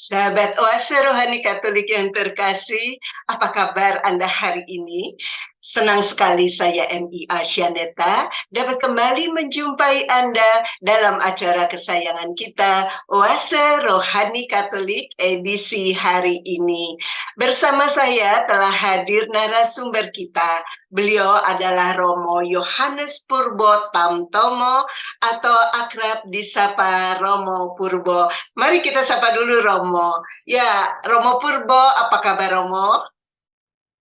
Sahabat Oase Rohani Katolik yang terkasih, apa kabar Anda hari ini? Senang sekali saya MI Asyaneta dapat kembali menjumpai Anda dalam acara kesayangan kita, Oase Rohani Katolik edisi hari ini. Bersama saya telah hadir narasumber kita. Beliau adalah Romo Yohanes Purbo Tamtomo atau akrab disapa Romo Purbo. Mari kita sapa dulu Romo. Ya, Romo Purbo, apa kabar Romo?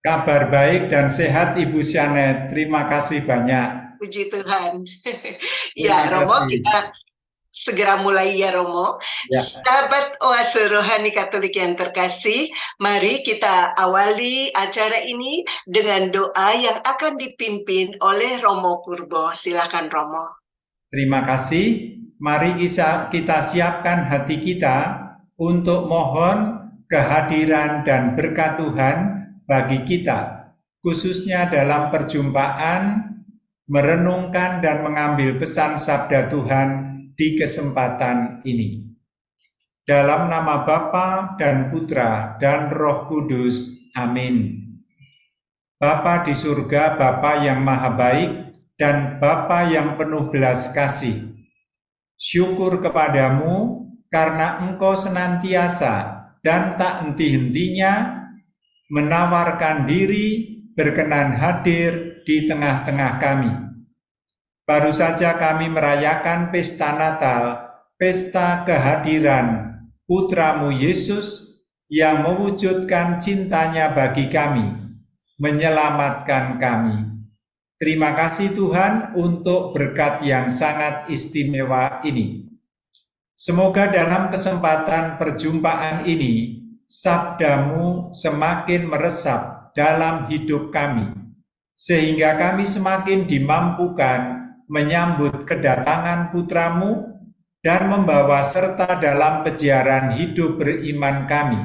Kabar baik dan sehat Ibu Syanet. Terima kasih banyak. Puji Tuhan. Terima Ya, Romo, kasih. kita segera mulai ya Romo. Ya. Sahabat Oase Rohani Katolik yang terkasih, mari kita awali acara ini dengan doa yang akan dipimpin oleh Romo Purbo. Silakan Romo. Terima kasih. Mari kita siapkan hati kita untuk mohon kehadiran dan berkat Tuhan bagi kita, khususnya dalam perjumpaan merenungkan dan mengambil pesan sabda Tuhan di kesempatan ini. Dalam nama Bapa dan Putra dan Roh Kudus. Amin. Bapa di surga, Bapa yang maha baik dan Bapa yang penuh belas kasih. Syukur kepadamu karena Engkau senantiasa dan tak henti-hentinya menawarkan diri berkenan hadir di tengah-tengah kami. Baru saja kami merayakan pesta Natal, pesta kehadiran Putramu Yesus yang mewujudkan cintanya bagi kami, menyelamatkan kami. Terima kasih Tuhan untuk berkat yang sangat istimewa ini. Semoga dalam kesempatan perjumpaan ini, sabdamu semakin meresap dalam hidup kami, sehingga kami semakin dimampukan menyambut kedatangan Putramu dan membawa serta dalam peziaran hidup beriman kami.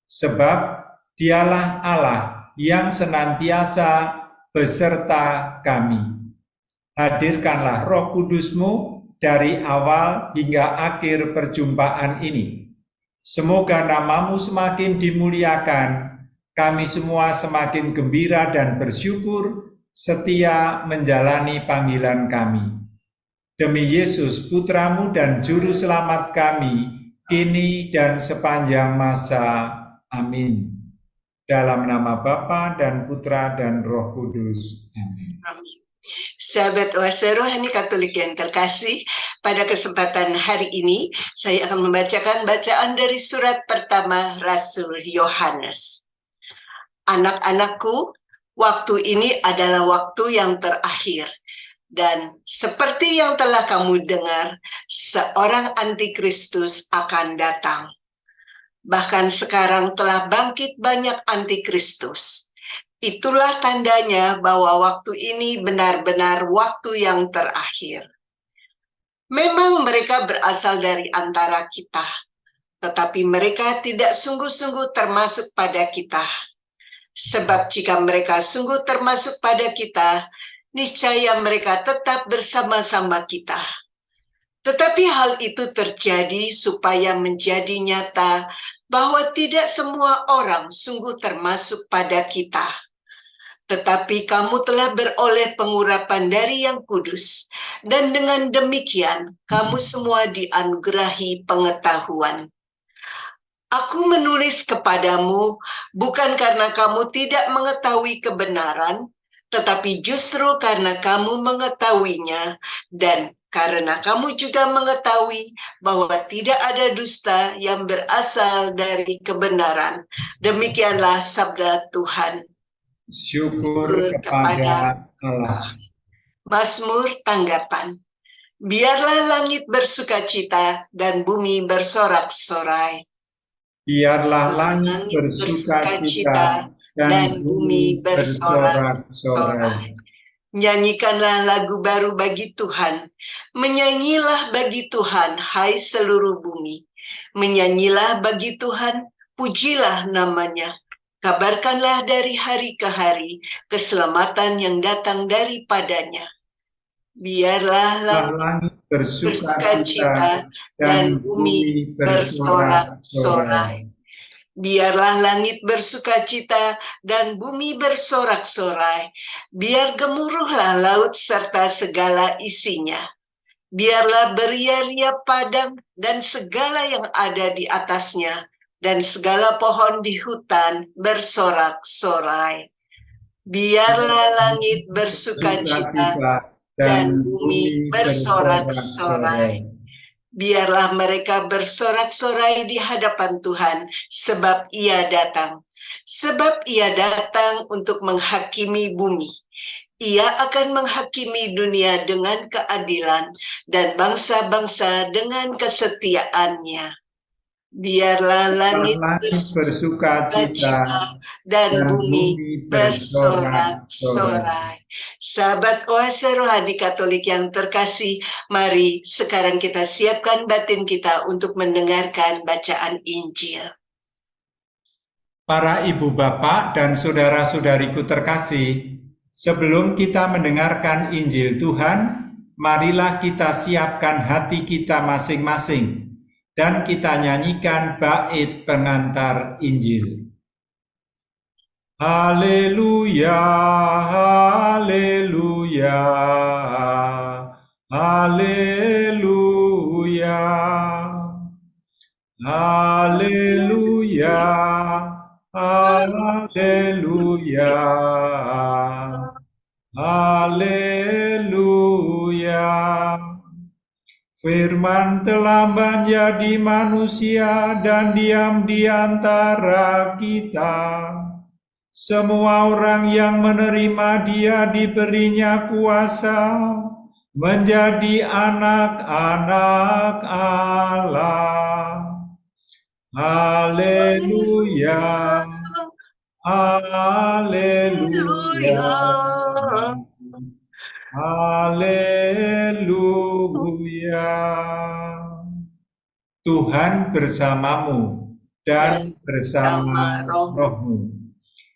Sebab Dialah Allah yang senantiasa beserta kami. Hadirkanlah Roh Kudus-Mu dari awal hingga akhir perjumpaan ini. Semoga nama-Mu semakin dimuliakan, kami semua semakin gembira dan bersyukur setia menjalani panggilan kami. Demi Yesus Putra-Mu dan Juru Selamat kami, kini dan sepanjang masa. Amin. Dalam nama Bapa dan Putra dan Roh Kudus. Amin. Sahabat Oase Rohani Katolik yang terkasih, pada kesempatan hari ini saya akan membacakan bacaan dari surat pertama Rasul Yohanes. Anak-anakku, waktu ini adalah waktu yang terakhir. Dan seperti yang telah kamu dengar, seorang antikristus akan datang. Bahkan sekarang telah bangkit banyak antikristus. Itulah tandanya bahwa waktu ini benar-benar waktu yang terakhir. Memang mereka berasal dari antara kita, tetapi mereka tidak sungguh-sungguh termasuk pada kita. Sebab jika mereka sungguh termasuk pada kita, niscaya mereka tetap bersama-sama kita. Tetapi hal itu terjadi supaya menjadi nyata bahwa tidak semua orang sungguh termasuk pada kita. Tetapi kamu telah beroleh pengurapan dari Yang Kudus, dan dengan demikian kamu semua dianugerahi pengetahuan. Aku menulis kepadamu bukan karena kamu tidak mengetahui kebenaran, tetapi justru karena kamu mengetahuinya, dan karena kamu juga mengetahui bahwa tidak ada dusta yang berasal dari kebenaran. Demikianlah sabda Tuhan. Syukur kepada Allah. Mazmur tanggapan. Biarlah langit bersukacita dan bumi bersorak-sorai. Biarlah langit bersukacita dan bumi bersorak-sorai. Nyanyikanlah lagu baru bagi Tuhan. Menyanyilah bagi Tuhan, hai seluruh bumi. Menyanyilah bagi Tuhan, pujilah namanya. Kabarkanlah dari hari ke hari keselamatan yang datang daripadanya. Biarlah langit bersuka bersuka cita cita dan bumi bersorak-sorai. Biarlah langit bersuka cita dan bumi bersorak-sorai. Biar gemuruhlah laut serta segala isinya. Biarlah beria-ria padang dan segala yang ada di atasnya, dan segala pohon di hutan bersorak-sorai. Biarlah langit bersuka cita dan bumi bersorak-sorai. Biarlah mereka bersorak-sorai di hadapan Tuhan, sebab Ia datang. Sebab Ia datang untuk menghakimi bumi. Ia akan menghakimi dunia dengan keadilan dan bangsa-bangsa dengan kesetiaannya. Biarlah langit bersuka cita dan bumi bersorak-sorai. Sahabat Oase Rohani Katolik yang terkasih, mari sekarang kita siapkan batin kita untuk mendengarkan bacaan Injil. Para ibu bapak dan saudara-saudariku terkasih, sebelum kita mendengarkan Injil Tuhan, marilah kita siapkan hati kita masing-masing dan kita nyanyikan bait pengantar Injil. Haleluya, haleluya, haleluya, haleluya, haleluya, haleluya. Firman telah menjadi manusia dan diam di antara kita. Semua orang yang menerima Dia diberinya kuasa menjadi anak-anak Allah. Haleluya, haleluya, haleluya. Tuhan bersamamu dan bersama rohmu.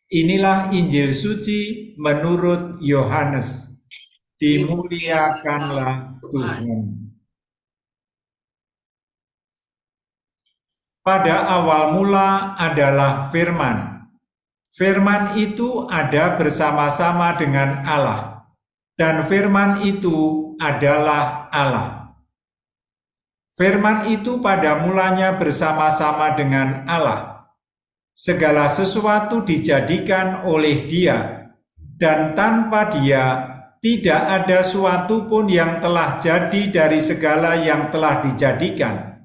Inilah Injil suci menurut Yohanes. Dimuliakanlah Tuhan. Pada awal mula adalah firman. Firman itu ada bersama-sama dengan Allah, dan firman itu adalah Allah. Firman itu pada mulanya bersama-sama dengan Allah. Segala sesuatu dijadikan oleh Dia, dan tanpa Dia tidak ada suatu pun yang telah jadi dari segala yang telah dijadikan.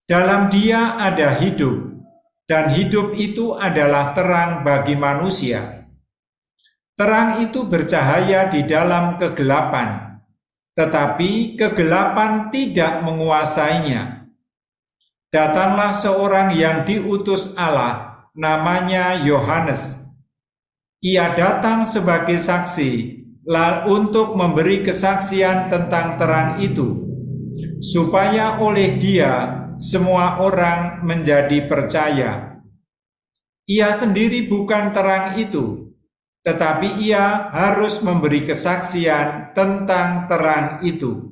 Dalam Dia ada hidup, dan hidup itu adalah terang bagi manusia. Terang itu bercahaya di dalam kegelapan, tetapi kegelapan tidak menguasainya. Datanglah seorang yang diutus Allah, namanya Yohanes. Ia datang sebagai saksi, untuk memberi kesaksian tentang terang itu, supaya oleh Dia semua orang menjadi percaya. Ia sendiri bukan terang itu, tetapi Ia harus memberi kesaksian tentang terang itu.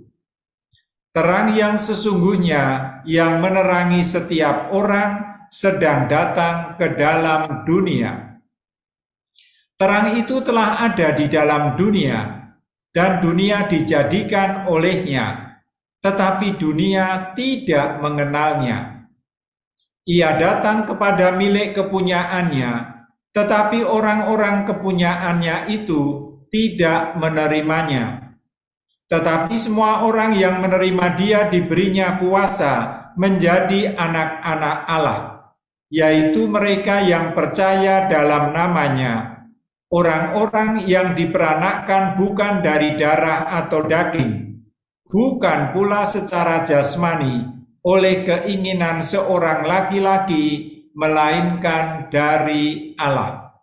Terang yang sesungguhnya yang menerangi setiap orang sedang datang ke dalam dunia. Terang itu telah ada di dalam dunia, dan dunia dijadikan olehnya, tetapi dunia tidak mengenalnya. Ia datang kepada milik kepunyaannya, tetapi orang-orang kepunyaannya itu tidak menerimanya. Tetapi semua orang yang menerima Dia diberinya kuasa menjadi anak-anak Allah, yaitu mereka yang percaya dalam namanya, orang-orang yang diperanakkan bukan dari darah atau daging, bukan pula secara jasmani oleh keinginan seorang laki-laki, melainkan dari Allah.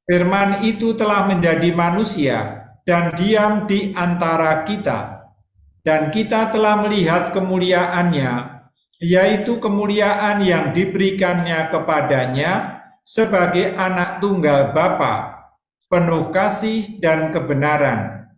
Firman itu telah menjadi manusia dan diam di antara kita, dan kita telah melihat kemuliaannya, yaitu kemuliaan yang diberikannya kepadanya sebagai anak tunggal Bapa, penuh kasih dan kebenaran.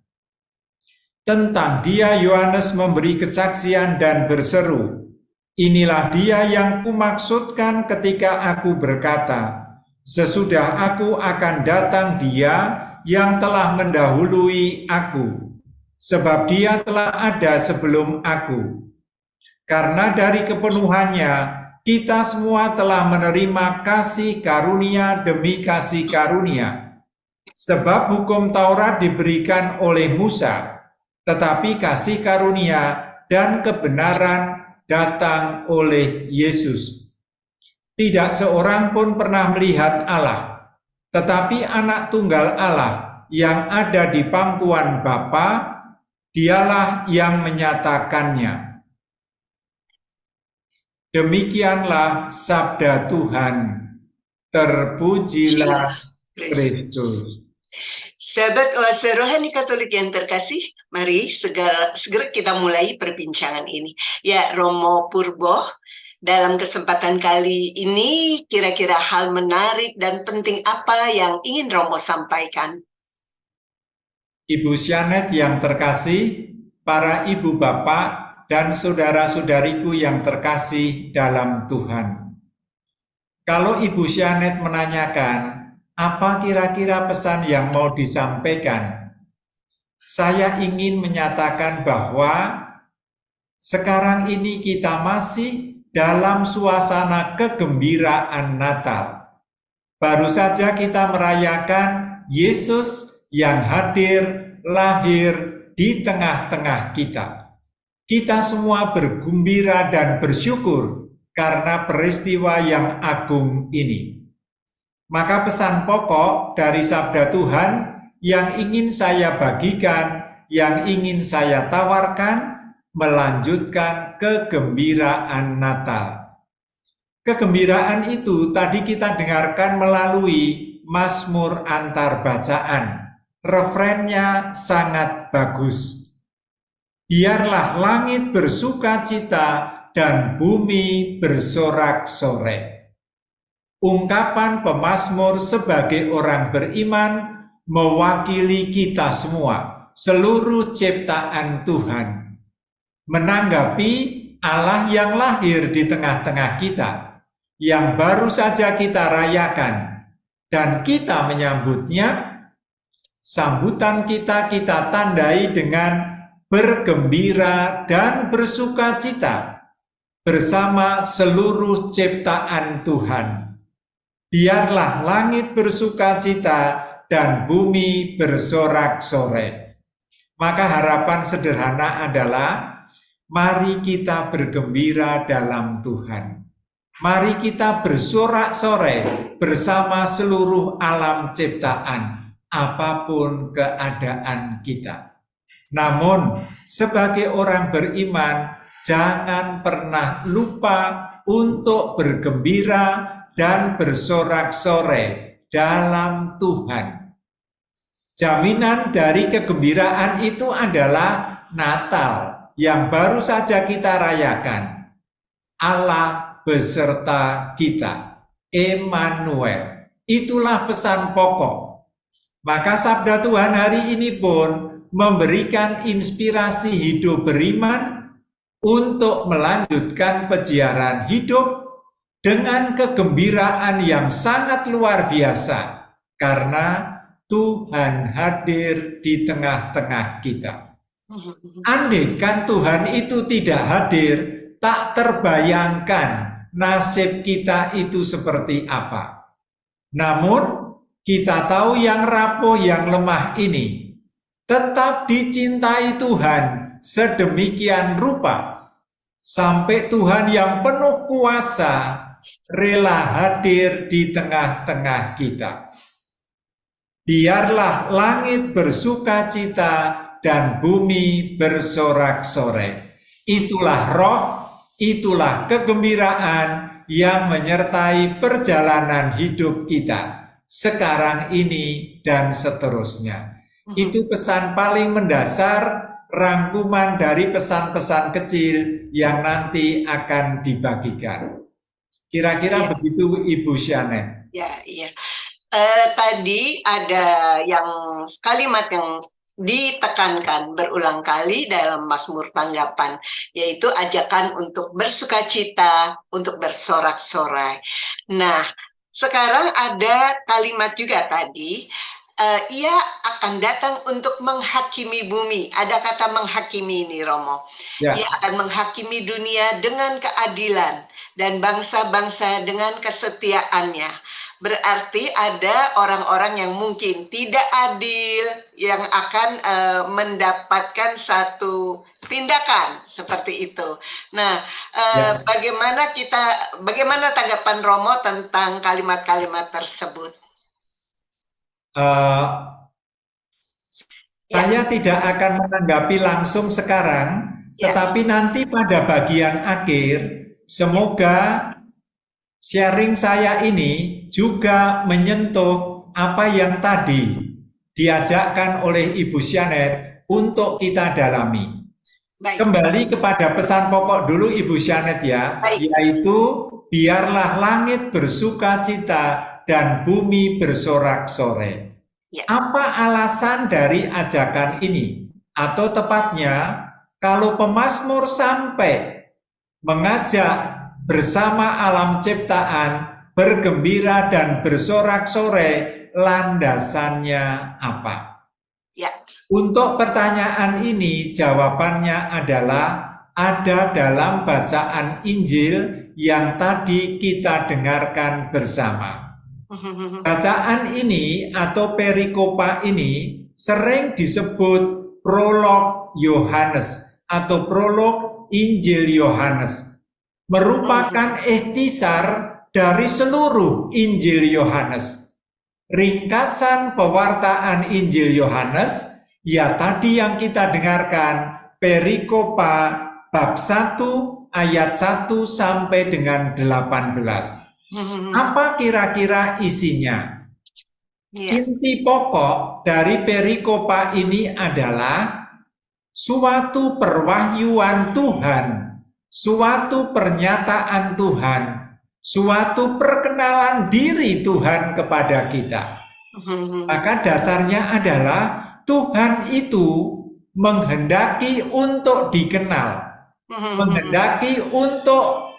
Tentang dia Yohanes memberi kesaksian dan berseru, "Inilah dia yang kumaksudkan ketika aku berkata, sesudah aku akan datang dia yang telah mendahului aku, sebab dia telah ada sebelum aku." Karena dari kepenuhannya, kita semua telah menerima kasih karunia demi kasih karunia. Sebab hukum Taurat diberikan oleh Musa, tetapi kasih karunia dan kebenaran datang oleh Yesus. Tidak seorang pun pernah melihat Allah, tetapi anak tunggal Allah yang ada di pangkuan Bapa, dialah yang menyatakannya. Demikianlah sabda Tuhan. Terpujilah Kristus. Sahabat Oase Rohani Katolik yang terkasih, mari segera kita mulai perbincangan ini. Ya, Romo Purbo, dalam kesempatan kali ini kira-kira hal menarik dan penting apa yang ingin Romo sampaikan? Ibu Sianet yang terkasih, para ibu bapak dan saudara-saudariku yang terkasih dalam Tuhan. Kalau Ibu Sianet menanyakan, apa kira-kira pesan yang mau disampaikan? Saya ingin menyatakan bahwa sekarang ini kita masih dalam suasana kegembiraan Natal. Baru saja kita merayakan Yesus yang hadir, lahir di tengah-tengah kita. Kita semua bergembira dan bersyukur karena peristiwa yang agung ini. Maka pesan pokok dari sabda Tuhan yang ingin saya bagikan, yang ingin saya tawarkan, melanjutkan kegembiraan Natal. Kegembiraan itu tadi kita dengarkan melalui Mazmur antar bacaan. Refrennya sangat bagus. Biarlah langit bersuka cita dan bumi bersorak-sorai. Ungkapan pemazmur sebagai orang beriman mewakili kita semua, seluruh ciptaan Tuhan. Menanggapi Allah yang lahir di tengah-tengah kita, yang baru saja kita rayakan, dan kita menyambutnya. Sambutan kita tandai dengan bergembira dan bersuka cita bersama seluruh ciptaan Tuhan. Biarlah langit bersuka cita dan bumi bersorak-sorai. Maka harapan sederhana adalah, mari kita bergembira dalam Tuhan. Mari kita bersorak-sorai bersama seluruh alam ciptaan, apapun keadaan kita. Namun, sebagai orang beriman, jangan pernah lupa untuk bergembira dan bersorak-sorai dalam Tuhan. Jaminan dari kegembiraan itu adalah Natal yang baru saja kita rayakan. Allah beserta kita, Emmanuel. Itulah pesan pokok. Maka sabda Tuhan hari ini pun memberikan inspirasi hidup beriman untuk melanjutkan peziarah hidup dengan kegembiraan yang sangat luar biasa, karena Tuhan hadir di tengah-tengah kita. Andaikan Tuhan itu tidak hadir, tak terbayangkan nasib kita itu seperti apa. Namun, kita tahu yang rapuh, yang lemah ini tetap dicintai Tuhan sedemikian rupa, sampai Tuhan yang penuh kuasa rela hadir di tengah-tengah kita. Biarlah langit bersuka cita dan bumi bersorak-sorai. Itulah roh, itulah kegembiraan yang menyertai perjalanan hidup kita sekarang ini dan seterusnya. Itu pesan paling mendasar, rangkuman dari pesan-pesan kecil yang nanti akan dibagikan. Kira-kira begitu Ibu Sianet. Ya, iya. Tadi ada yang kalimat yang ditekankan berulang kali dalam Mazmur tanggapan, yaitu ajakan untuk bersukacita, untuk bersorak-sorai. Nah, sekarang ada kalimat juga tadi, ia akan datang untuk menghakimi bumi. Ada kata menghakimi ini, Romo. Ya. Ia akan menghakimi dunia dengan keadilan dan bangsa-bangsa dengan kesetiaannya. Berarti ada orang-orang yang mungkin tidak adil yang akan mendapatkan satu tindakan seperti itu. Nah, Ya. bagaimana tanggapan Romo tentang kalimat-kalimat tersebut? Saya tidak akan menanggapi langsung sekarang, tetapi nanti pada bagian akhir, semoga sharing saya ini juga menyentuh apa yang tadi diajakkan oleh Ibu Syanet untuk kita dalami. Baik. Kembali kepada pesan pokok dulu Ibu Syanet ya, yaitu biarlah langit bersuka cita dan bumi bersorak-sorai. Ya. Apa alasan dari ajakan ini? Atau tepatnya, kalau pemazmur sampai mengajak bersama alam ciptaan bergembira dan bersorak-sorai, landasannya apa? Ya. Untuk pertanyaan ini jawabannya adalah ada dalam bacaan Injil yang tadi kita dengarkan bersama. Bacaan ini atau perikopa ini sering disebut prolog Yohanes atau prolog Injil Yohanes. Merupakan ikhtisar dari seluruh Injil Yohanes. Ringkasan pewartaan Injil Yohanes, ya tadi yang kita dengarkan, perikopa bab 1 ayat 1 sampai dengan 18. Apa kira-kira isinya? Inti pokok dari perikopa ini adalah suatu perwahyuan Tuhan, suatu pernyataan Tuhan, suatu perkenalan diri Tuhan kepada kita. Maka dasarnya adalah Tuhan itu menghendaki untuk dikenal, menghendaki untuk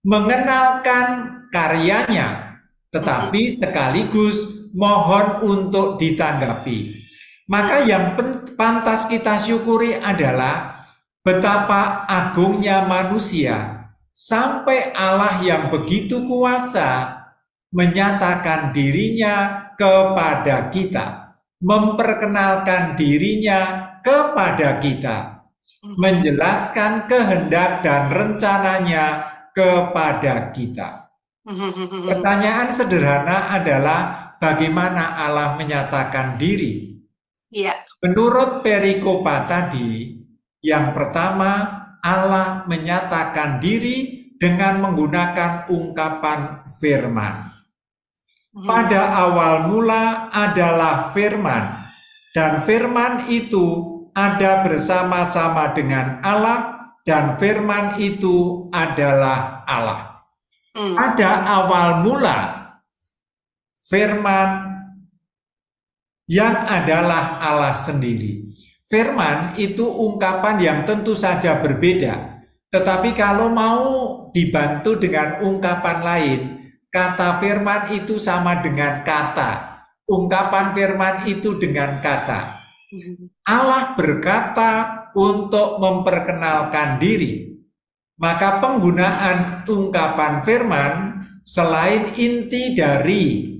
mengenalkan karyanya, tetapi sekaligus mohon untuk ditanggapi. Maka yang pantas kita syukuri adalah betapa agungnya manusia sampai Allah yang begitu kuasa menyatakan dirinya kepada kita, memperkenalkan dirinya kepada kita, menjelaskan kehendak dan rencananya kepada kita. Pertanyaan sederhana adalah bagaimana Allah menyatakan diri? Ya. Menurut perikopa tadi, yang pertama Allah menyatakan diri dengan menggunakan ungkapan firman. Pada awal mula adalah firman, dan firman itu ada bersama-sama dengan Allah, dan firman itu adalah Allah. Pada awal mula, firman yang adalah Allah sendiri. Firman itu ungkapan yang tentu saja berbeda, tetapi kalau mau dibantu dengan ungkapan lain, kata firman itu sama dengan kata, ungkapan firman itu dengan kata. Allah berkata untuk memperkenalkan diri. Maka penggunaan ungkapan firman selain inti dari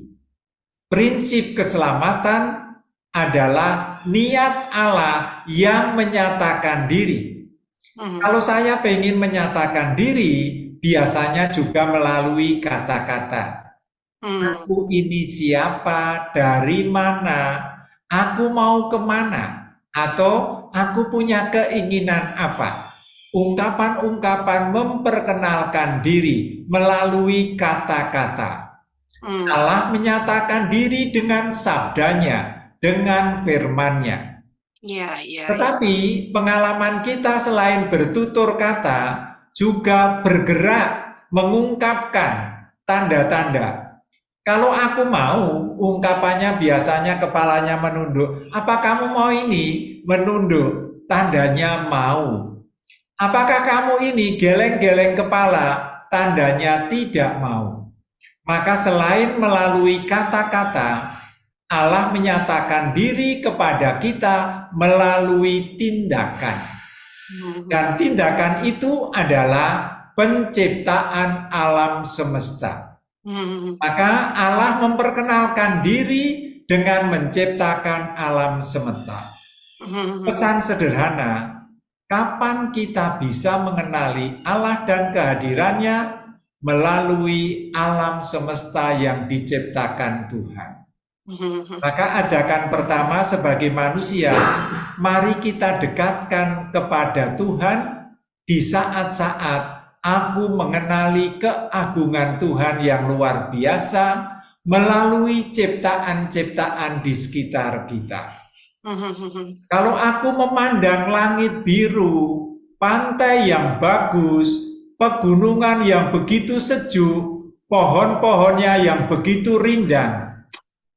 prinsip keselamatan adalah niat Allah yang menyatakan diri. Kalau saya ingin menyatakan diri, biasanya juga melalui kata-kata. Aku ini siapa, dari mana, aku mau kemana, atau aku punya keinginan apa. Ungkapan-ungkapan memperkenalkan diri melalui kata-kata. Allah menyatakan diri dengan sabdanya, dengan firman-Nya. Tetapi pengalaman kita selain bertutur kata, juga bergerak mengungkapkan tanda-tanda. Kalau aku mau, ungkapannya biasanya kepalanya menunduk. Apa kamu mau ini? Menunduk, tandanya mau. Apakah kamu ini geleng-geleng kepala? Tandanya tidak mau. Maka selain melalui kata-kata, Allah menyatakan diri kepada kita melalui tindakan. Dan tindakan itu adalah penciptaan alam semesta. Maka Allah memperkenalkan diri dengan menciptakan alam semesta. Pesan sederhana, kapan kita bisa mengenali Allah dan kehadirannya? Melalui alam semesta yang diciptakan Tuhan. Maka ajakan pertama sebagai manusia, mari kita dekatkan kepada Tuhan di saat-saat aku mengenali keagungan Tuhan yang luar biasa melalui ciptaan-ciptaan di sekitar kita. Kalau aku memandang langit biru, pantai yang bagus, pegunungan yang begitu sejuk, pohon-pohonnya yang begitu rindang,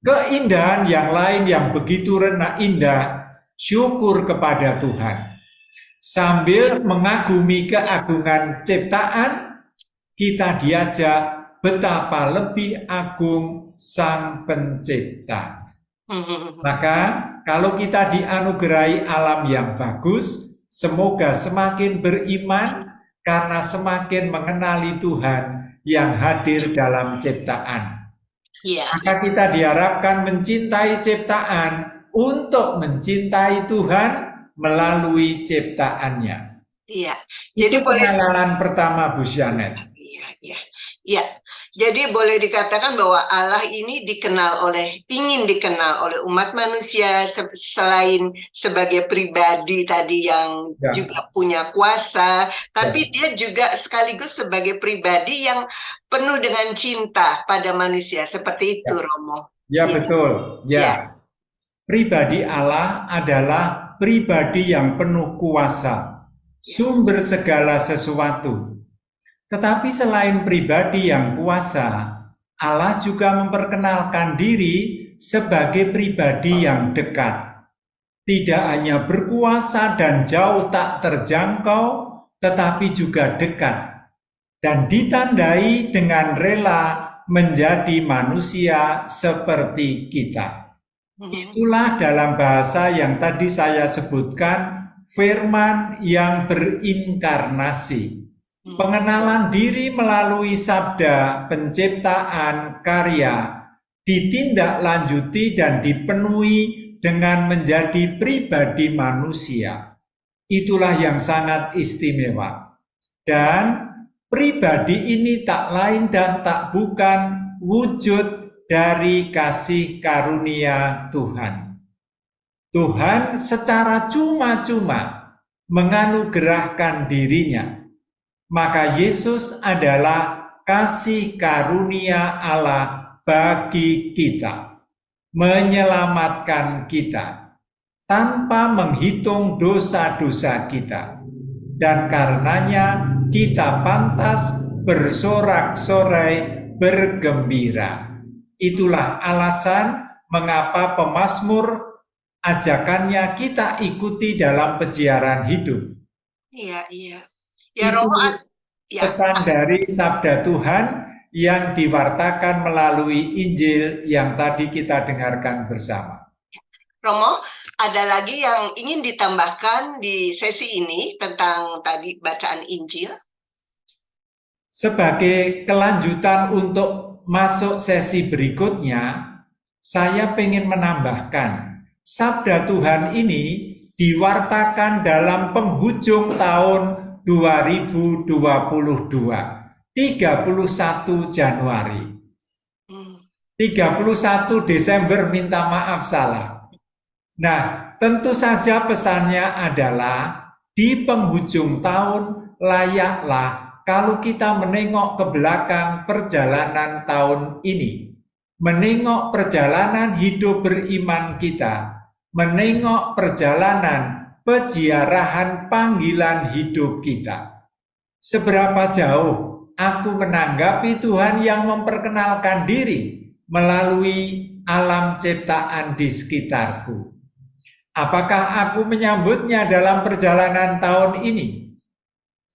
keindahan yang lain yang begitu indah, syukur kepada Tuhan. Sambil mengagumi keagungan ciptaan, kita diajak betapa lebih agung Sang Pencipta. Maka kalau kita dianugerahi alam yang bagus, semoga semakin beriman karena semakin mengenali Tuhan yang hadir dalam ciptaan. Maka kita diharapkan mencintai ciptaan untuk mencintai Tuhan melalui ciptaannya. Iya. Jadi pengenalan pertama Bu Janet. Iya. Jadi boleh dikatakan bahwa Allah ini ingin dikenal oleh umat manusia selain sebagai pribadi tadi yang juga punya kuasa, tapi dia juga sekaligus sebagai pribadi yang penuh dengan cinta pada manusia. Seperti itu, Romo. Ya, betul. Ya. Pribadi Allah adalah pribadi yang penuh kuasa, sumber segala sesuatu. Tetapi selain pribadi yang kuasa, Allah juga memperkenalkan diri sebagai pribadi yang dekat. Tidak hanya berkuasa dan jauh tak terjangkau, tetapi juga dekat. Dan ditandai dengan rela menjadi manusia seperti kita. Itulah dalam bahasa yang tadi saya sebutkan, firman yang berinkarnasi. Pengenalan diri melalui sabda, penciptaan, karya, ditindaklanjuti dan dipenuhi dengan menjadi pribadi manusia. Itulah yang sangat istimewa. Dan pribadi ini tak lain dan tak bukan wujud dari kasih karunia Tuhan. Tuhan secara cuma-cuma menganugerahkan dirinya. Maka Yesus adalah kasih karunia Allah bagi kita, menyelamatkan kita tanpa menghitung dosa-dosa kita, dan karenanya kita pantas bersorak-sorai bergembira. Itulah alasan mengapa pemazmur ajakannya kita ikuti dalam peziarah hidup. Iya. Ya, Romo, pesan dari sabda Tuhan yang diwartakan melalui Injil yang tadi kita dengarkan bersama. Romo, ada lagi yang ingin ditambahkan di sesi ini tentang tadi bacaan Injil? Sebagai kelanjutan untuk masuk sesi berikutnya, saya ingin menambahkan sabda Tuhan ini diwartakan dalam penghujung tahun 2022, 31 Januari. 31 Desember minta maaf salah. Nah, tentu saja pesannya adalah di penghujung tahun layaklah kalau kita menengok ke belakang perjalanan tahun ini. Menengok perjalanan hidup beriman kita. Menengok perjalanan peziarahan panggilan hidup kita. Seberapa jauh aku menanggapi Tuhan yang memperkenalkan diri melalui alam ciptaan di sekitarku. Apakah aku menyambutnya dalam perjalanan tahun ini?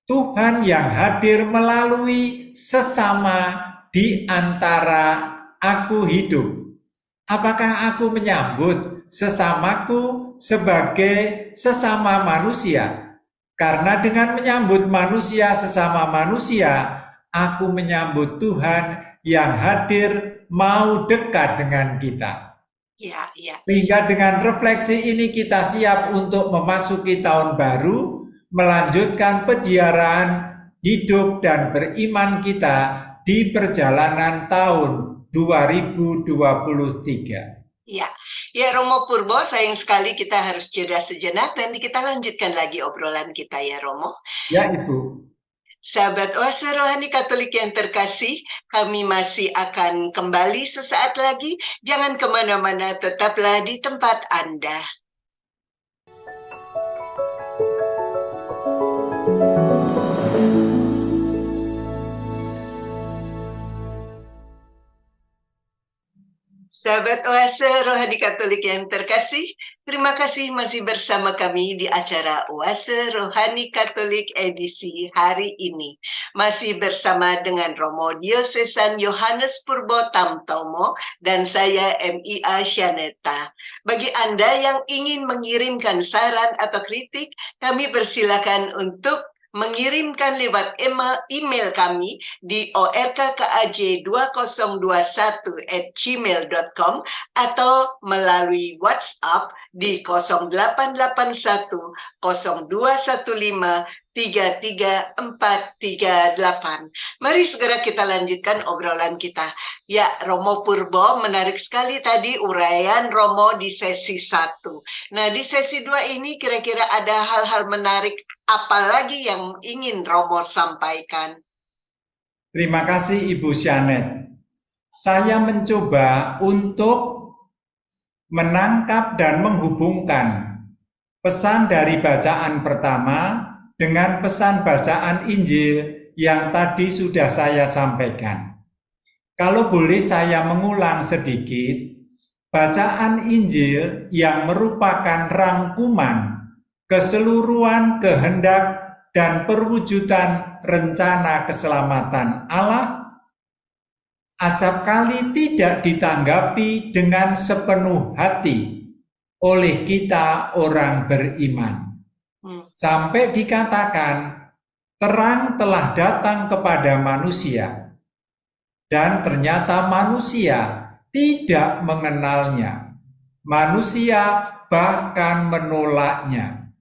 Tuhan yang hadir melalui sesama di antara aku hidup. Apakah aku menyambut sesamaku sebagai sesama manusia? Karena dengan menyambut manusia sesama manusia, aku menyambut Tuhan yang hadir mau dekat dengan kita. Ya, ya. Sehingga dengan refleksi ini kita siap untuk memasuki tahun baru, melanjutkan peziarahan hidup dan beriman kita di perjalanan tahun 2023. Ya, Romo Purbo, sayang sekali kita harus jeda sejenak. Nanti kita lanjutkan lagi obrolan kita ya, Romo. Ya, Ibu. Sahabat Oase Rohani Katolik yang terkasih, kami masih akan kembali sesaat lagi. Jangan kemana-mana, tetaplah di tempat Anda. Sahabat Oase Rohani Katolik yang terkasih, terima kasih masih bersama kami di acara Oase Rohani Katolik edisi hari ini. Masih bersama dengan Romo Diosesan Yohanes Purbo Tamtomo dan saya MIA Syaneta. Bagi Anda yang ingin mengirimkan saran atau kritik, kami persilakan untuk mengirimkan lewat email kami di orkaj2021@gmail.com atau melalui WhatsApp di 0881 0215 33438. Mari segera kita lanjutkan obrolan kita. Ya, Romo Purbo, menarik sekali tadi uraian Romo di sesi 1. Nah, di sesi 2 ini kira-kira ada hal-hal menarik apalagi yang ingin Romo sampaikan? Terima kasih Ibu Syanet. Saya mencoba untuk menangkap dan menghubungkan pesan dari bacaan pertama dengan pesan bacaan Injil yang tadi sudah saya sampaikan. Kalau boleh saya mengulang sedikit, bacaan Injil yang merupakan rangkuman keseluruhan kehendak dan perwujudan rencana keselamatan Allah acap kali tidak ditanggapi dengan sepenuh hati oleh kita orang beriman. Sampai dikatakan terang telah datang kepada manusia dan ternyata manusia tidak mengenalnya. Manusia bahkan menolaknya.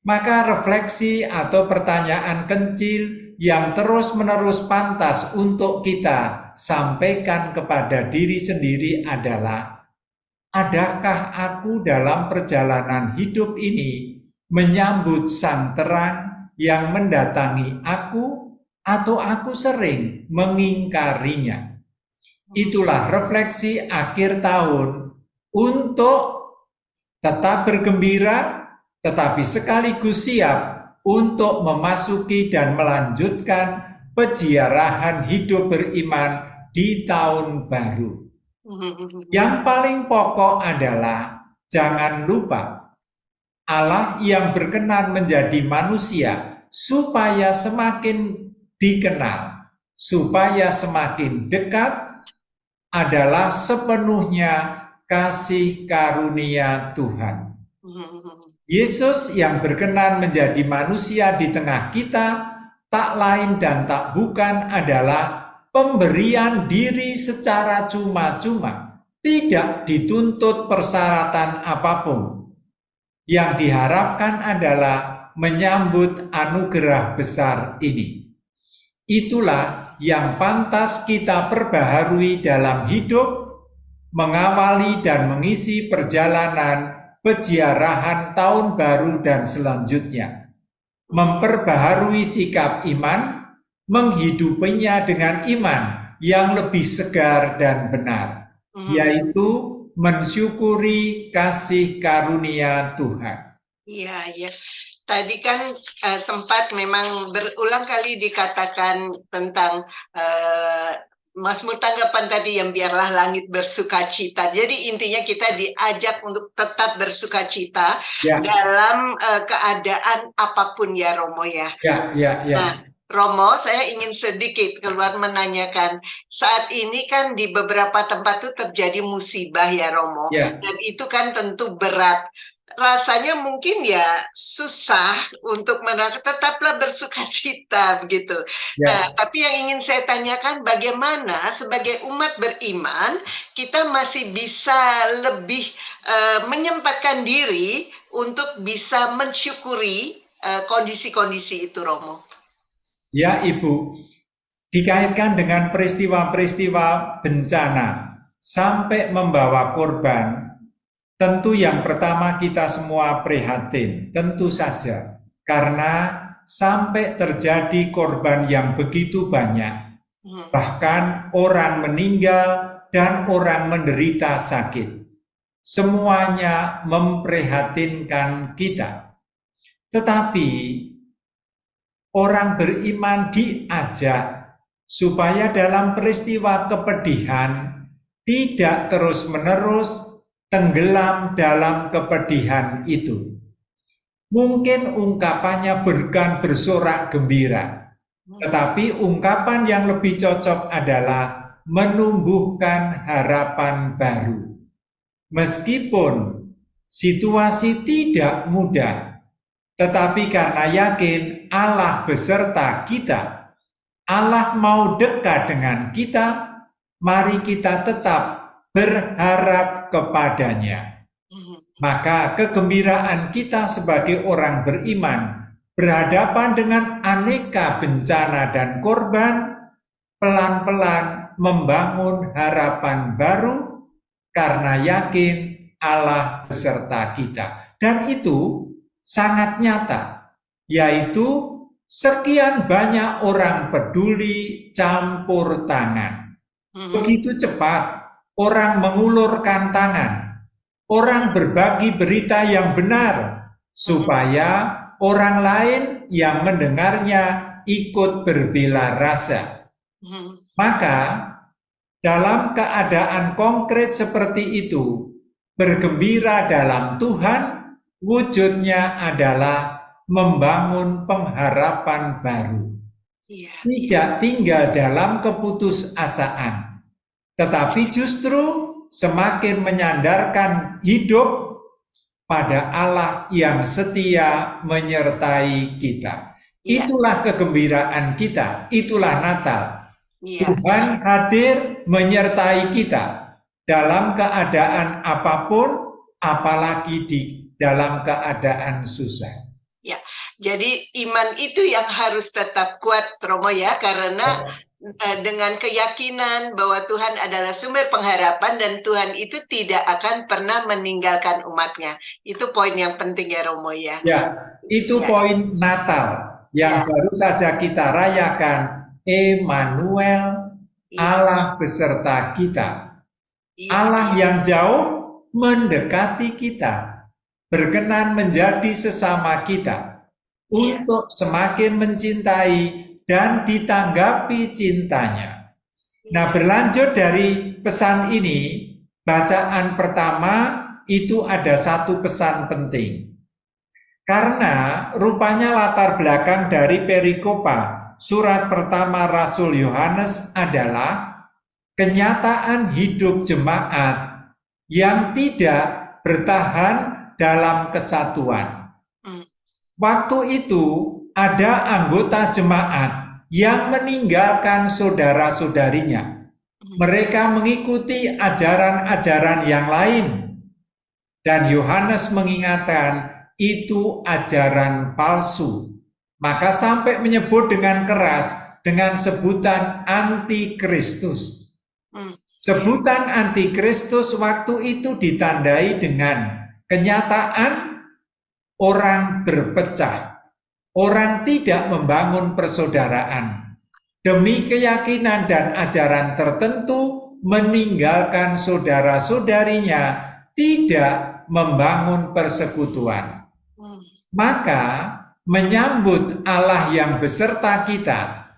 Maka refleksi atau pertanyaan kecil yang terus-menerus pantas untuk kita sampaikan kepada diri sendiri adalah, adakah aku dalam perjalanan hidup ini menyambut sang terang yang mendatangi aku, atau aku sering mengingkarinya? Itulah refleksi akhir tahun untuk tetap bergembira, tetapi sekaligus siap untuk memasuki dan melanjutkan peziarahan hidup beriman di tahun baru. Yang paling pokok adalah jangan lupa Allah yang berkenan menjadi manusia supaya semakin dikenal, supaya semakin dekat, adalah sepenuhnya kasih karunia Tuhan. Yesus yang berkenan menjadi manusia di tengah kita tak lain dan tak bukan adalah pemberian diri secara cuma-cuma, tidak dituntut persyaratan apapun. Yang diharapkan adalah menyambut anugerah besar ini. Itulah yang pantas kita perbaharui dalam hidup, mengawali dan mengisi perjalanan peziarahan tahun baru dan selanjutnya. Memperbaharui sikap iman, menghidupinya dengan iman yang lebih segar dan benar, yaitu mensyukuri kasih karunia Tuhan. Iya. Tadi kan sempat memang berulang kali dikatakan tentang Mazmur tanggapan tadi yang biarlah langit bersukacita. Jadi intinya kita diajak untuk tetap bersukacita dalam keadaan apapun ya Romo ya. Nah, Romo, saya ingin sedikit keluar menanyakan, saat ini kan di beberapa tempat tuh terjadi musibah ya Romo, dan itu kan tentu berat. Rasanya mungkin ya susah untuk tetaplah bersukacita begitu. Nah, tapi yang ingin saya tanyakan bagaimana sebagai umat beriman kita masih bisa lebih menyempatkan diri untuk bisa mensyukuri kondisi-kondisi itu, Romo. Ya Ibu, dikaitkan dengan peristiwa-peristiwa bencana sampai membawa korban, tentu yang pertama kita semua prihatin, tentu saja, karena sampai terjadi korban yang begitu banyak, bahkan orang meninggal dan orang menderita sakit. Semuanya memprihatinkan kita. Tetapi orang beriman diajak supaya dalam peristiwa kepedihan tidak terus-menerus tenggelam dalam kepedihan itu. Mungkin ungkapannya bukan bersorak gembira, tetapi ungkapan yang lebih cocok adalah menumbuhkan harapan baru. Meskipun situasi tidak mudah, tetapi karena yakin Allah beserta kita, Allah mau dekat dengan kita, mari kita tetap berharap kepadanya. Maka kegembiraan kita sebagai orang beriman berhadapan dengan aneka bencana dan korban, pelan-pelan membangun harapan baru karena yakin Allah beserta kita. Dan itu sangat nyata, yaitu sekian banyak orang peduli campur tangan. Begitu cepat orang mengulurkan tangan, orang berbagi berita yang benar, supaya orang lain yang mendengarnya ikut berbela rasa. Maka, dalam keadaan konkret seperti itu, bergembira dalam Tuhan, wujudnya adalah membangun pengharapan baru. Tidak tinggal dalam keputusasaan, tetapi justru semakin menyandarkan hidup pada Allah yang setia menyertai kita. Itulah kegembiraan kita, itulah Natal. Tuhan hadir menyertai kita dalam keadaan apapun, apalagi di dalam keadaan susah. Ya, jadi iman itu yang harus tetap kuat, Romo ya, karena dengan keyakinan bahwa Tuhan adalah sumber pengharapan dan Tuhan itu tidak akan pernah meninggalkan umatnya. Itu poin yang penting ya Romo ya. Ya, itu poin Natal yang baru saja kita rayakan. Emmanuel, Allah beserta kita. Allah yang jauh mendekati kita, berkenan menjadi sesama kita untuk semakin mencintai dan ditanggapi cintanya. Nah, berlanjut dari pesan ini, bacaan pertama itu ada satu pesan penting. Karena rupanya latar belakang dari perikopa surat pertama Rasul Yohanes adalah kenyataan hidup jemaat yang tidak bertahan dalam kesatuan. Waktu itu ada anggota jemaat yang meninggalkan saudara-saudarinya. Mereka mengikuti ajaran-ajaran yang lain. Dan Yohanes mengingatkan itu ajaran palsu. Maka sampai menyebut dengan keras dengan sebutan antikristus. Sebutan antikristus waktu itu ditandai dengan kenyataan orang berpecah. Orang tidak membangun persaudaraan. Demi keyakinan dan ajaran tertentu, meninggalkan saudara-saudarinya, tidak membangun persekutuan. Maka, menyambut Allah yang beserta kita,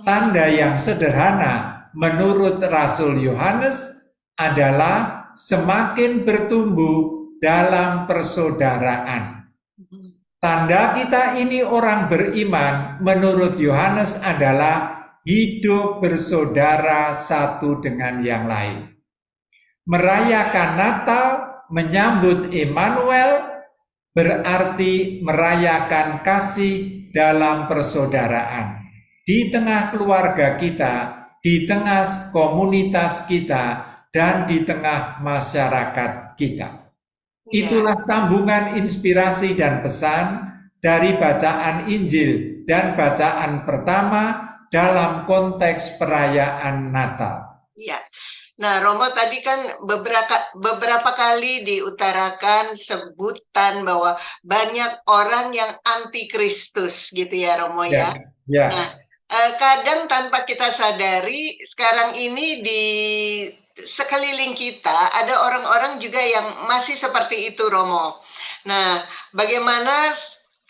tanda yang sederhana, menurut Rasul Yohanes adalah semakin bertumbuh dalam persaudaraan. Tanda kita ini orang beriman menurut Yohanes adalah hidup bersaudara satu dengan yang lain. Merayakan Natal, menyambut Immanuel, berarti merayakan kasih dalam persaudaraan. Di tengah keluarga kita, di tengah komunitas kita, dan di tengah masyarakat kita. Itulah sambungan inspirasi dan pesan dari bacaan Injil dan bacaan pertama dalam konteks perayaan Natal. Ya. Nah, Romo tadi kan beberapa kali diutarakan sebutan bahwa banyak orang yang anti Kristus gitu ya, Romo ya. Ya. Nah, kadang tanpa kita sadari sekarang ini di sekeliling kita ada orang-orang juga yang masih seperti itu, Romo. Nah, bagaimana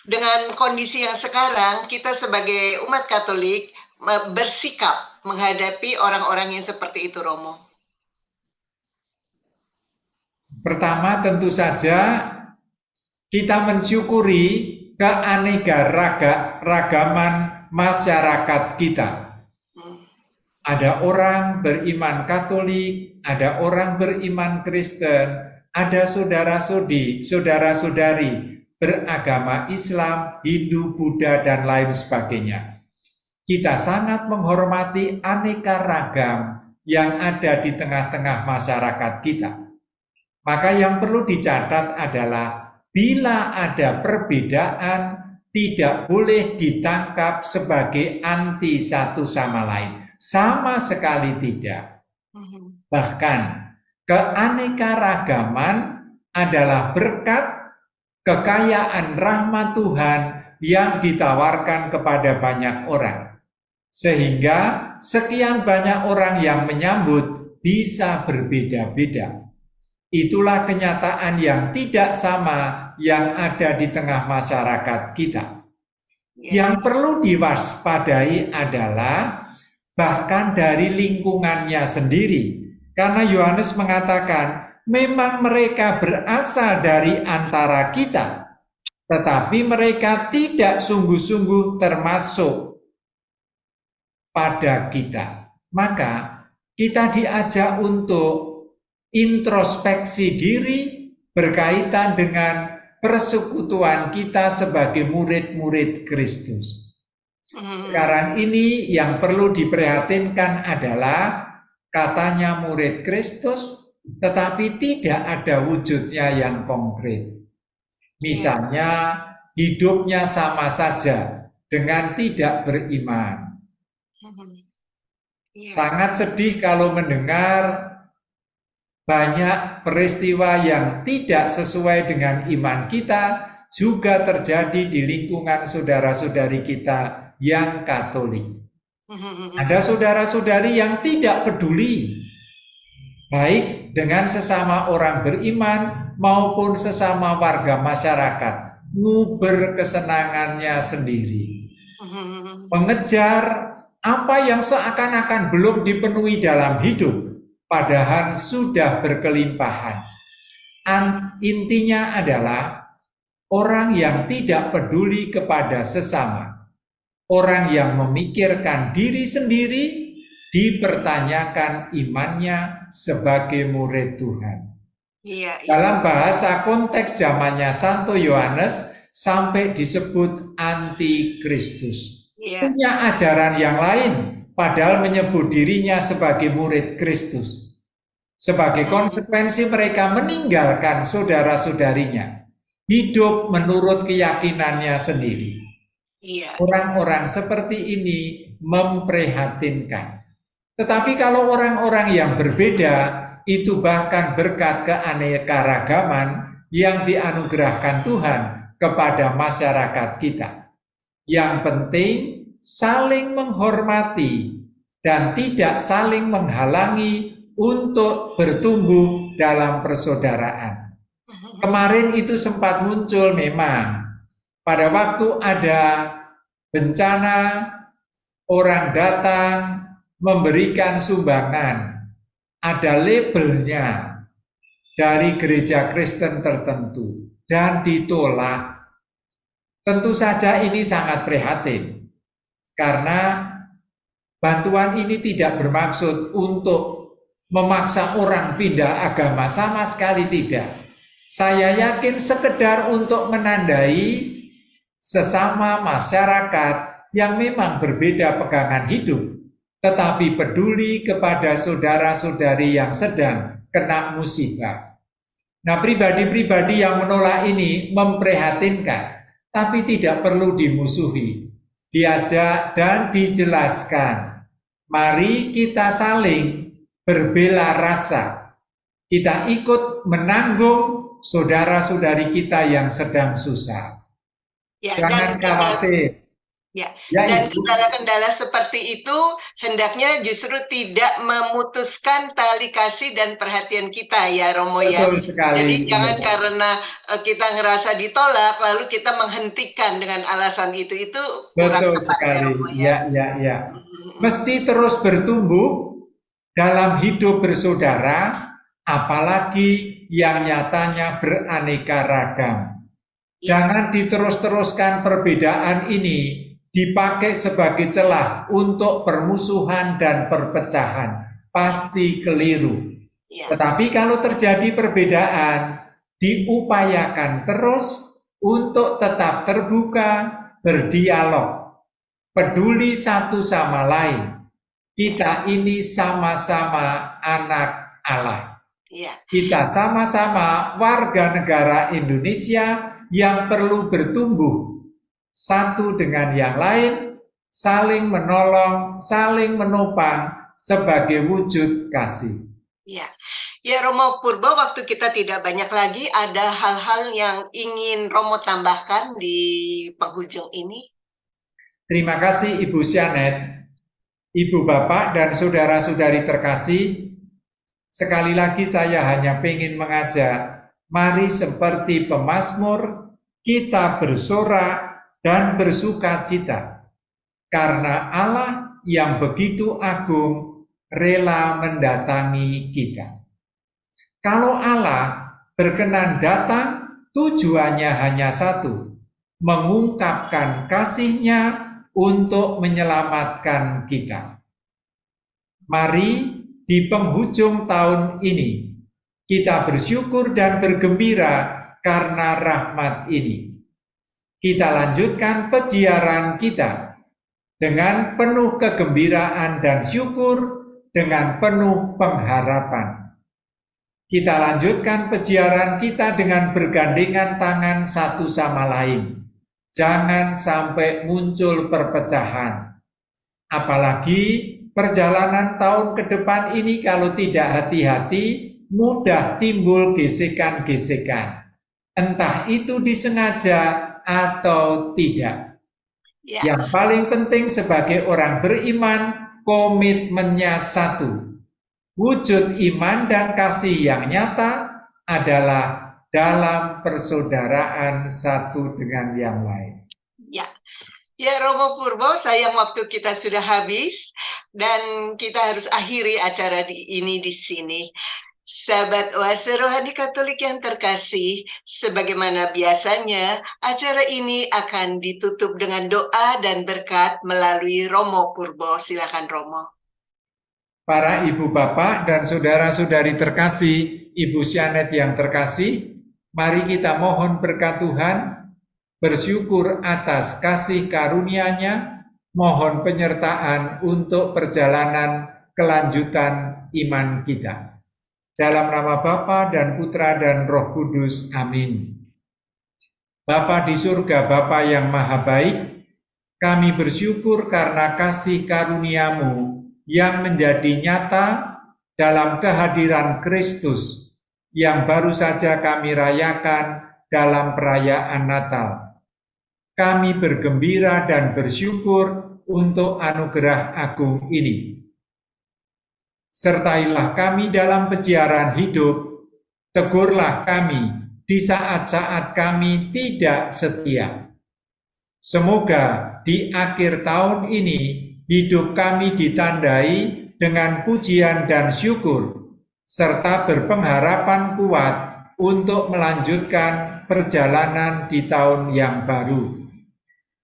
dengan kondisi yang sekarang kita sebagai umat Katolik bersikap menghadapi orang-orang yang seperti itu, Romo? Pertama, tentu saja kita mensyukuri keanekaragaman masyarakat kita. Ada orang beriman Katolik, ada orang beriman Kristen, ada saudara-saudari beragama Islam, Hindu, Buddha, dan lain sebagainya. Kita sangat menghormati aneka ragam yang ada di tengah-tengah masyarakat kita. Maka yang perlu dicatat adalah bila ada perbedaan tidak boleh ditangkap sebagai anti satu sama lain. Sama sekali tidak. Bahkan keanekaragaman adalah berkat kekayaan rahmat Tuhan yang ditawarkan kepada banyak orang. Sehingga sekian banyak orang yang menyambut bisa berbeda-beda. Itulah kenyataan yang tidak sama yang ada di tengah masyarakat kita. Yang perlu diwaspadai adalah bahkan dari lingkungannya sendiri. Karena Yohanes mengatakan, memang mereka berasal dari antara kita, tetapi mereka tidak sungguh-sungguh termasuk pada kita. Maka kita diajak untuk introspeksi diri berkaitan dengan persekutuan kita sebagai murid-murid Kristus. Sekarang ini yang perlu diperhatinkan adalah katanya murid Kristus, tetapi tidak ada wujudnya yang konkret. Misalnya hidupnya sama saja dengan tidak beriman. Sangat sedih kalau mendengar banyak peristiwa yang tidak sesuai dengan iman kita juga terjadi di lingkungan saudara-saudari kita yang Katolik. Ada saudara-saudari yang tidak peduli baik dengan sesama orang beriman maupun sesama warga masyarakat, nguber kesenangannya sendiri, mengejar apa yang seakan-akan belum dipenuhi dalam hidup, padahal sudah berkelimpahan. Intinya adalah orang yang tidak peduli kepada sesama, orang yang memikirkan diri sendiri, dipertanyakan imannya sebagai murid Tuhan. Dalam bahasa konteks zamannya Santo Yohanes sampai disebut anti Kristus. Punya ajaran yang lain, padahal menyebut dirinya sebagai murid Kristus. Sebagai konsekuensi mereka meninggalkan saudara-saudarinya, hidup menurut keyakinannya sendiri. Orang-orang seperti ini memprihatinkan. Tetapi kalau orang-orang yang berbeda, itu bahkan berkat keanekaragaman yang dianugerahkan Tuhan kepada masyarakat kita. Yang penting saling menghormati dan tidak saling menghalangi untuk bertumbuh dalam persaudaraan. Kemarin itu sempat muncul memang pada waktu ada bencana, orang datang memberikan sumbangan, ada labelnya dari gereja Kristen tertentu dan ditolak, tentu saja ini sangat prihatin karena bantuan ini tidak bermaksud untuk memaksa orang pindah agama, sama sekali tidak. Saya yakin sekedar untuk menandai sesama masyarakat yang memang berbeda pegangan hidup, tetapi peduli kepada saudara-saudari yang sedang kena musibah. Nah, pribadi-pribadi yang menolak ini memprihatinkan, tapi tidak perlu dimusuhi. Diajak dan dijelaskan. Mari kita saling berbela rasa. Kita ikut menanggung saudara-saudari kita yang sedang susah. Ya, Jangan khawatir. Ya, Ya, dan Ibu. kendala-kendala seperti itu hendaknya justru tidak memutuskan tali kasih dan perhatian kita ya Romo ya. Betul sekali. Jadi jangan Ya. karena kita ngerasa ditolak lalu kita menghentikan dengan alasan itu kurang Betul tepat ya sekali. Romo ya. Ya. Mesti terus bertumbuh dalam hidup bersaudara, apalagi yang nyatanya beraneka ragam. Jangan diterus-teruskan perbedaan ini dipakai sebagai celah untuk permusuhan dan perpecahan. Pasti keliru. Ya. Tetapi kalau terjadi perbedaan, diupayakan terus untuk tetap terbuka, berdialog, peduli satu sama lain. Kita ini sama-sama anak Allah. Ya. Kita sama-sama warga negara Indonesia yang perlu bertumbuh satu dengan yang lain, saling menolong, saling menopang sebagai wujud kasih. Ya Romo Purbo, waktu kita tidak banyak lagi, ada hal-hal yang ingin Romo tambahkan di penghujung ini? Terima kasih Ibu Sianet, Ibu Bapak dan saudara-saudari terkasih. Sekali lagi saya hanya ingin mengajak, mari seperti pemazmur kita bersorak dan bersuka cita, karena Allah yang begitu agung rela mendatangi kita. Kalau Allah berkenan datang, tujuannya hanya satu, mengungkapkan kasih-Nya untuk menyelamatkan kita. Mari di penghujung tahun ini, kita bersyukur dan bergembira karena rahmat ini. Kita lanjutkan peziarah kita dengan penuh kegembiraan dan syukur, dengan penuh pengharapan. Kita lanjutkan peziarah kita dengan bergandengan tangan satu sama lain. Jangan sampai muncul perpecahan. Apalagi perjalanan tahun ke depan ini kalau tidak hati-hati, mudah timbul gesekan-gesekan. Entah itu disengaja atau tidak. Ya. Yang paling penting sebagai orang beriman, komitmennya satu. Wujud iman dan kasih yang nyata adalah dalam persaudaraan satu dengan yang lain. Ya Romo Purbo, sayang waktu kita sudah habis dan kita harus akhiri acara ini di sini. Sahabat Oase Rohani Katolik yang terkasih, sebagaimana biasanya, acara ini akan ditutup dengan doa dan berkat melalui Romo Purbo. Silakan Romo. Para ibu bapak dan saudara-saudari terkasih, Ibu Sianet yang terkasih, mari kita mohon berkat Tuhan, bersyukur atas kasih karunia-Nya, mohon penyertaan untuk perjalanan kelanjutan iman kita. Dalam nama Bapa dan Putra dan Roh Kudus. Amin. Bapa di surga, Bapa yang maha baik, kami bersyukur karena kasih karunia-Mu yang menjadi nyata dalam kehadiran Kristus yang baru saja kami rayakan dalam perayaan Natal. Kami bergembira dan bersyukur untuk anugerah agung ini. Sertailah kami dalam peziarah hidup, tegurlah kami di saat-saat kami tidak setia. Semoga di akhir tahun ini hidup kami ditandai dengan pujian dan syukur, serta berpengharapan kuat untuk melanjutkan perjalanan di tahun yang baru.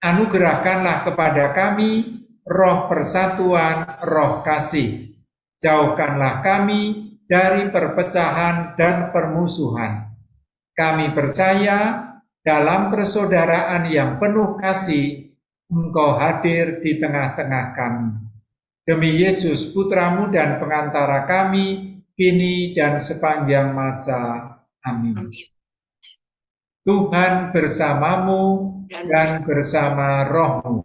Anugerahkanlah kepada kami roh persatuan, roh kasih. Jauhkanlah kami dari perpecahan dan permusuhan. Kami percaya dalam persaudaraan yang penuh kasih, Engkau hadir di tengah-tengah kami. Demi Yesus, Putramu dan pengantara kami, kini dan sepanjang masa. Amin. Tuhan bersamamu dan bersama rohmu.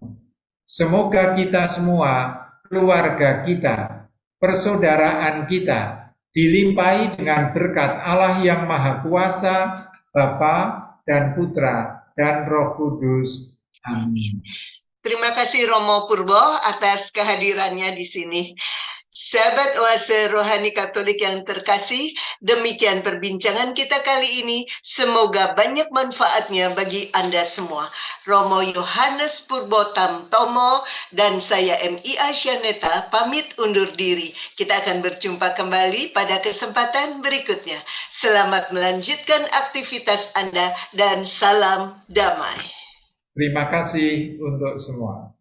Semoga kita semua, keluarga kita, persaudaraan kita, dilimpahi dengan berkat Allah yang Maha Kuasa, Bapa dan Putra dan Roh Kudus. Amin. Terima kasih Romo Purbo atas kehadirannya di sini. Sahabat Oase Rohani Katolik yang terkasih, demikian perbincangan kita kali ini. Semoga banyak manfaatnya bagi Anda semua. Romo Yohanes Purbo Tamtomo dan saya M.I. Asyaneta pamit undur diri. Kita akan berjumpa kembali pada kesempatan berikutnya. Selamat melanjutkan aktivitas Anda dan salam damai. Terima kasih untuk semua.